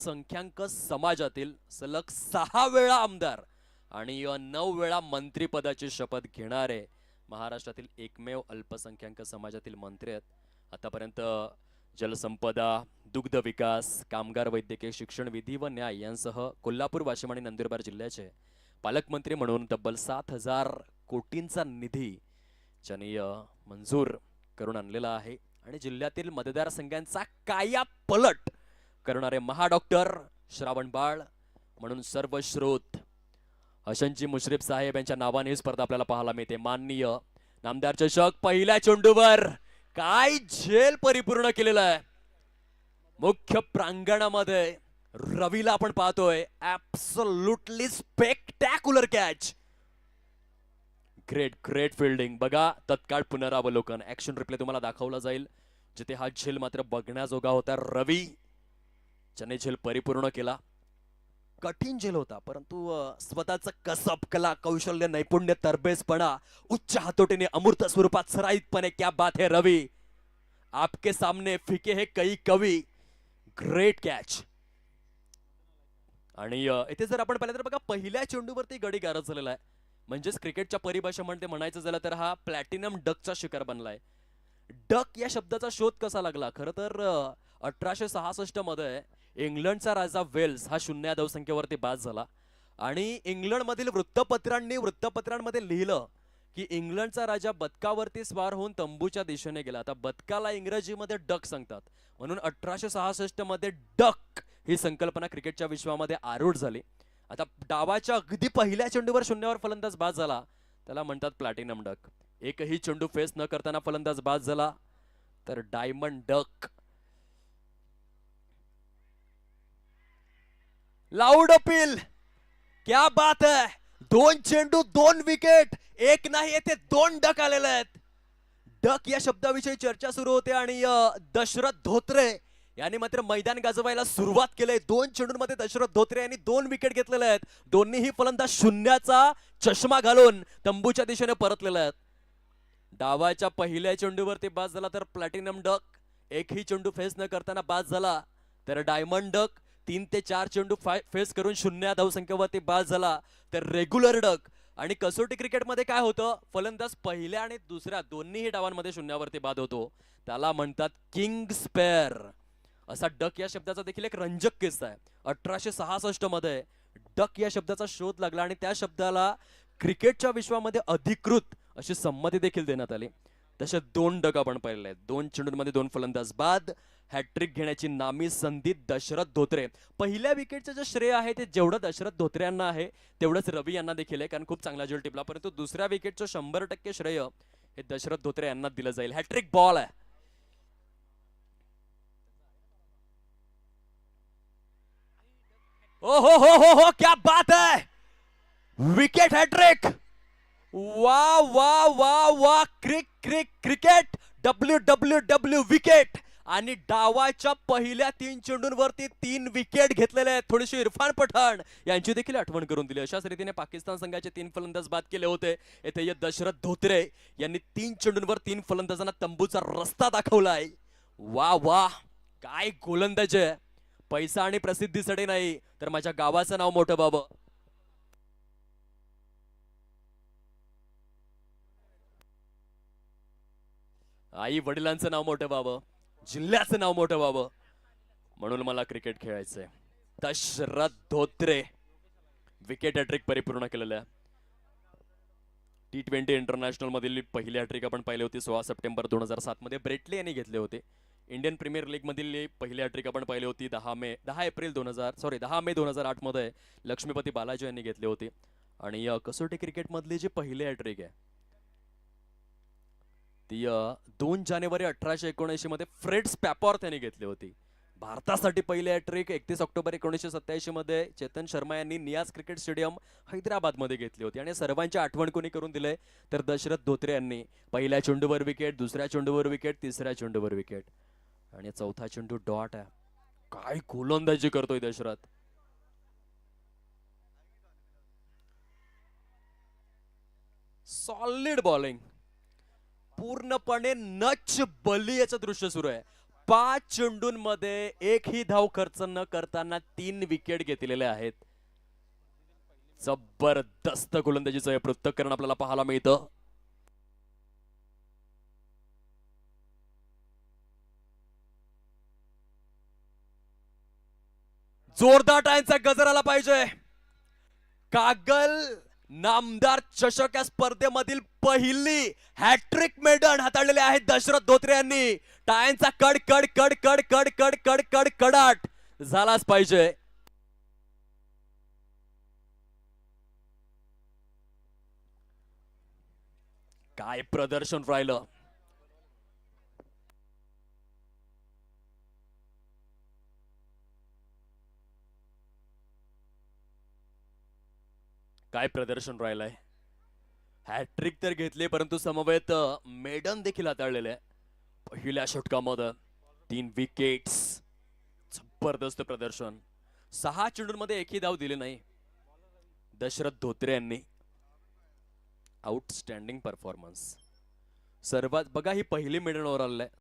संख्याक समाजातील सलग 6 वेळा आमदार आणि 9 वेळा मंत्रिपदाची शपथ घेणारे महाराष्ट्रातील एकमेव अल्पसंख्याक समाजातील मंत्री आहेत. आतापर्यंत जलसंपदा, दुग्ध विकास, कामगार, वैद्यकीय शिक्षण, विधी व न्याय यांसह कोल्हापूर, वाशिम आणि नंदुरबार जिल्ह्याचे पालकमंत्री म्हणून तब्बल 7,000 कोटींचा निधी त्यांनी मंजूर करून आणलेला आहे आणि जिल्ह्यातील मतदारसंघांचा कायापलट करणारे महाडॉक्टर श्रावण बाळ म्हणून सर्व श्रोत हसनजी मुश्रीफ साहेब यांच्या नावाने ही स्पर्धा आपल्याला पाहायला मिळते. माननीय नामदार चषक पहिल्या चेंडूवर काय झेल परिपूर्ण केलेला आहे. मुख्य प्रांगणामध्ये रवीला आपण पाहतोय. Absolutely spectacular catch. Great great fielding. बघा तत्काळ पुनरावलोकन ऍक्शन रिप्ले तुम्हाला दाखवला जाईल जिथे हा झेल मात्र बघण्याजोगा होता. रवी ज्याने झेल परिपूर्ण केला. कठीण झेल होता परंतु स्वतःचं कसब, कला, कौशल्य, नैपुण्य, तरबेजपणा उच्च हातोटीने अमूर्त स्वरूपात सराईतपणे क्या बात है रवी, आपके सामने फिके है कई कवी. Great catch. आणि इथे जर आपण पाहिलं तर बघा पहिल्या चेंडूवरती गडी गारद झालेला आहे. म्हणजेच क्रिकेटच्या परिभाषेमध्ये म्हणायचं झालं तर हा प्लॅटिनम डकचा शिकार बनलाय. डक या शब्दाचा शोध कसा लागला? खरं तर 1866 मध्ये इंग्लंडचा राजा वेल्स हा 0 धावसंख्येवरती बाद झाला आणि इंग्लंडमधील वृत्तपत्रांमध्ये लिहिलं की इंग्लंडचा राजा बदकावरती स्वार होऊन तंबूच्या दिशेने गेला. आता बदकाला इंग्रजीमध्ये डक सांगतात म्हणून 1866 मध्ये डक ही संकल्पना क्रिकेटच्या विश्वामध्ये आरूढ झाली. आता डावाच्या अगदी पहिल्या चेंडूवर शून्यावर फलंदाज बाद झाला त्याला म्हणतात प्लॅटिनम डक. एकही चेंडू फेस न करताना फलंदाज बाद झाला तर डायमंड डक. Loud appeal. क्या बात है. 2 चेंडू 2 विकेट. एक नाही येथे 2 डक आलेले आहेत. डक या शब्दाविषयी चर्चा सुरू होते आणि दशरथ धोत्रे यांनी मात्र मैदान गाजवायला सुरुवात केली. 2 चेंडूंमध्ये दशरथ धोत्रे यांनी 2 विकेट घेतलेले आहेत. दोन्हीही फलंदाज शून्याचा चष्मा घालून तंबूच्या दिशेने परतलेले आहेत. डावाच्या पहिल्या चेंडूवरती बाद झाला तर प्लॅटिनम डक. एकही चेंडू फेस न करताना बाद झाला तर डायमंड डक. 3 ते 4 चेंडू फेस करून 0 धावसंख्येवरती बाद झाला तर रेग्युलर डक. आणि कसोटी क्रिकेटमध्ये काय होतं, फलंदाज पहिल्या आणि दुसऱ्या दोन्हीही डावांमध्ये शून्यावरती बाद होतो त्याला म्हणतात किंग स्पेअर. असा डक या शब्दाचा देखील एक रंजक किस्सा आहे. 1866 मध्ये डक या शब्दाचा शोध लागला आणि त्या शब्दाला क्रिकेटच्या विश्वामध्ये अधिकृत अशी संमती देखील देण्यात आली. तसे 2 डक आपण पाहिलेले आहेत. 2 चेंडूंमध्ये 2 फलंदाज बाद. हॅट्रिक घेण्याची नामी संधी दशरथ धोत्रे. पहिल्या विकेटचं जे श्रेय आहे ते जेवढं दशरथ धोत्रे यांना आहे तेवढंच रवी यांना देखील आहे कारण खूप चांगला झेल टिपला. परंतु दुसऱ्या विकेटचं 100% श्रेय हे दशरथ धोत्रे यांना दिलं जाईल. हॅट्रिक बॉल आहे. ओ हो क्या बात है. Wicket hattrick. वा वा वा वा. Cricket WWW wicket. आणि डावाच्या पहिल्या 3 चेंडूंवरती 3 विकेट घेतलेले आहेत. थोडीशी इरफान पठाण यांची देखील आठवण करून दिली. अशाच रीतीने पाकिस्तान संघाचे 3 फलंदाज बाद केले होते. येथे दशरथ धोत्रे यांनी 3 चेंडूंवर 3 फलंदाजांना तंबूचा रस्ता दाखवलाय. वा वा काय गोलंदाज आहे. पैसा आणि प्रसिद्धीसाठी नाही तर माझ्या गावाचं नाव मोठं बाबा. आई वडिलांचं नाव मोठं बाबा, जिल्ह्याचं नाव मोठं बाबा, म्हणून मला क्रिकेट खेळायचंय. दशरथ धोत्रे विकेट हॅट्रिक परिपूर्ण केलेलं आहे. T20 इंटरनॅशनल मधील पहिली हॅट्रिक आपण पाहिली होती 16 सप्टेंबर 2007 मध्ये ब्रेटले यांनी घेतले होते. इंडियन प्रीमियर लीग मधील पहिली हॅट्रिक आपण पाहिली होती 10 मे 2008 मध्ये लक्ष्मीपती बालाजी यांनी घेतली होती. आणि कसोटी क्रिकेट मधली जी पहिली हॅट्रिक आहे ती 2 जानेवारी 1879 मध्ये फ्रेड स्पॅपॉर्थ यांनी घेतली होती. भारतासाठी पहिली हॅट्रिक 31 ऑक्टोबर 1987 मध्ये चेतन शर्मा यांनी नियाज क्रिकेट स्टेडियम हैदराबाद मध्ये घेतली होती. आणि सर्वांची आठवण कोणी करून दिले तर दशरथ धोत्रे यांनी. पहिल्या चेंडूवर विकेट, दुसऱ्या चेंडूवर विकेट, तिसऱ्या चेंडूवर विकेट आणि चौथा चेंडू डॉट आहे. काय गोलंदाजी करतोय दशरथ. Solid bowling. पूर्णपणे नच बलियाचं दृश्य सुरू आहे. 5 चेंडूंमध्ये एकही धाव खर्च न करताना 3 विकेट घेतलेले आहेत. जबरदस्त गोलंदाजीचं हे पृथक्करण आपल्याला पाहायला मिळतं. जोरदार टाळ्यांचा गजर आला पाहिजे. कागल नामदार चषक या स्पर्धेमधील पहिली हॅट्रिक मेडन हाताळलेले आहेत दशरथ धोत्रे यांनी. टाळ्यांचा कड कड कड कड कड कड कड कड कडाट झालाच पाहिजे. काय प्रदर्शन राहिलं. काय प्रदर्शन राहिलंय. हॅट्रिक तर घेतले परंतु समवेत मेडन देखील हाताळलेले आहे. पहिल्या षटकामध्ये 3 विकेट्स. जबरदस्त प्रदर्शन. 6 चेंडूंमध्ये एकही धाव दिली नाही दशरथ धोत्रे यांनी. Outstanding performance. सर्वात बघा ही पहिली मेडन ओव्हर आलेली आहे.